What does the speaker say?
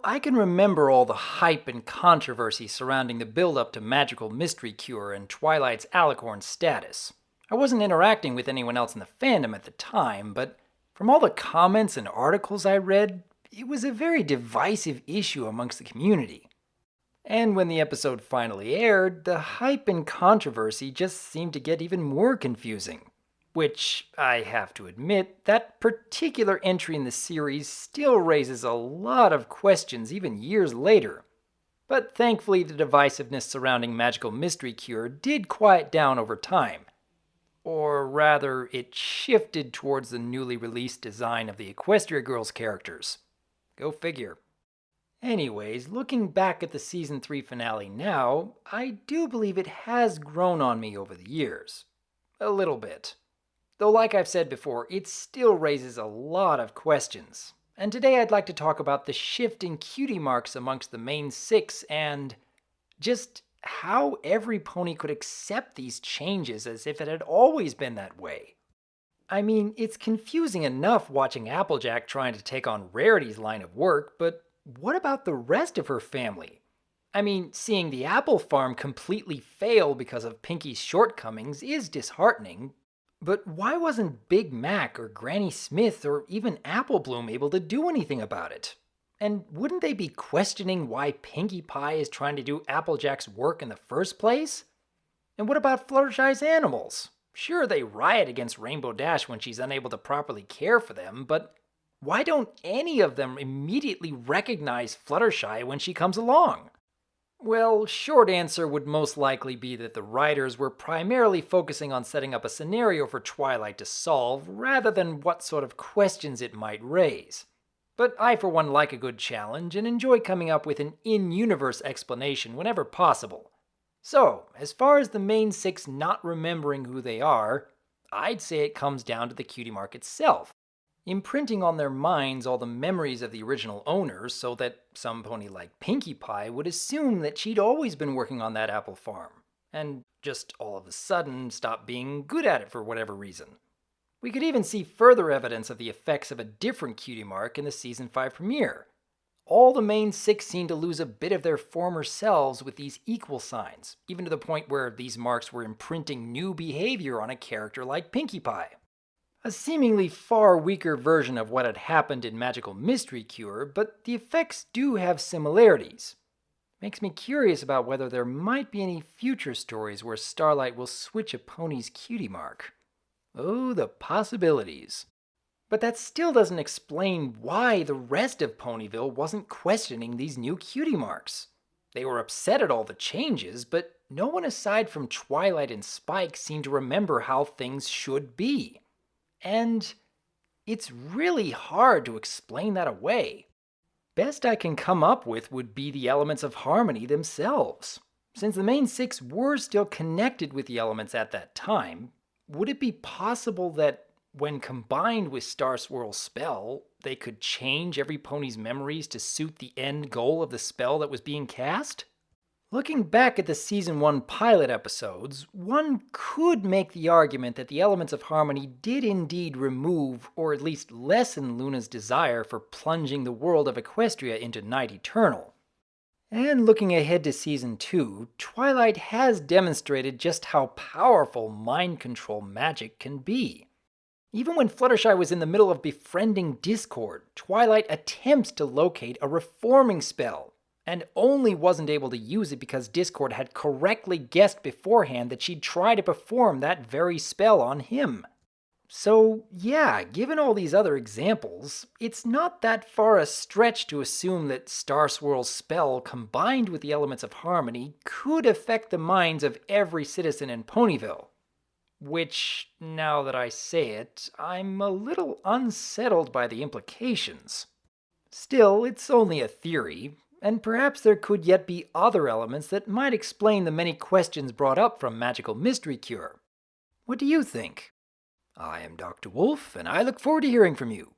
I can remember all the hype and controversy surrounding the build-up to Magical Mystery Cure and Twilight's Alicorn status. I wasn't interacting with anyone else in the fandom at the time, but from all the comments and articles I read, it was a very divisive issue amongst the community. And when the episode finally aired, the hype and controversy just seemed to get even more confusing. Which, I have to admit, that particular entry in the series still raises a lot of questions even years later. But thankfully the divisiveness surrounding Magical Mystery Cure did quiet down over time. Or rather, it shifted towards the newly released design of the Equestria Girls characters. Go figure. Anyways, looking back at the Season 3 finale now, I do believe it has grown on me over the years. A little bit. Though like I've said before, it still raises a lot of questions. And today I'd like to talk about the shifting cutie marks amongst the main six and just how every pony could accept these changes as if it had always been that way. I mean, it's confusing enough watching Applejack trying to take on Rarity's line of work, but what about the rest of her family? I mean, seeing the apple farm completely fail because of Pinky's shortcomings is disheartening, but why wasn't Big Mac or Granny Smith or even Apple Bloom able to do anything about it? And wouldn't they be questioning why Pinkie Pie is trying to do Applejack's work in the first place? And what about Fluttershy's animals? Sure, they riot against Rainbow Dash when she's unable to properly care for them, but why don't any of them immediately recognize Fluttershy when she comes along? Well, short answer would most likely be that the writers were primarily focusing on setting up a scenario for Twilight to solve rather than what sort of questions it might raise. But I for one like a good challenge and enjoy coming up with an in-universe explanation whenever possible. So, as far as the main six not remembering who they are, I'd say it comes down to the cutie mark itself, imprinting on their minds all the memories of the original owners so that some pony like Pinkie Pie would assume that she'd always been working on that apple farm, and just all of a sudden stop being good at it for whatever reason. We could even see further evidence of the effects of a different cutie mark in the Season 5 premiere. All the main six seem to lose a bit of their former selves with these equal signs, even to the point where these marks were imprinting new behavior on a character like Pinkie Pie. A seemingly far weaker version of what had happened in Magical Mystery Cure, but the effects do have similarities. Makes me curious about whether there might be any future stories where Starlight will switch a pony's cutie mark. Oh, the possibilities. But that still doesn't explain why the rest of Ponyville wasn't questioning these new cutie marks. They were upset at all the changes, but no one aside from Twilight and Spike seemed to remember how things should be. And it's really hard to explain that away. Best I can come up with would be the elements of harmony themselves. Since the main six were still connected with the elements at that time, would it be possible that when combined with Star Swirl's spell, they could change every pony's memories to suit the end goal of the spell that was being cast? Looking back at the Season 1 pilot episodes, one could make the argument that the elements of harmony did indeed remove, or at least lessen, Luna's desire for plunging the world of Equestria into night eternal. And looking ahead to Season 2, Twilight has demonstrated just how powerful mind control magic can be. Even when Fluttershy was in the middle of befriending Discord, Twilight attempts to locate a reforming spell, and only wasn't able to use it because Discord had correctly guessed beforehand that she'd try to perform that very spell on him. So yeah, given all these other examples, it's not that far a stretch to assume that Star Swirl's spell combined with the elements of harmony could affect the minds of every citizen in Ponyville. Which, now that I say it, I'm a little unsettled by the implications. Still, it's only a theory, and perhaps there could yet be other elements that might explain the many questions brought up from Magical Mystery Cure. What do you think? I am Dr. Wolf, and I look forward to hearing from you.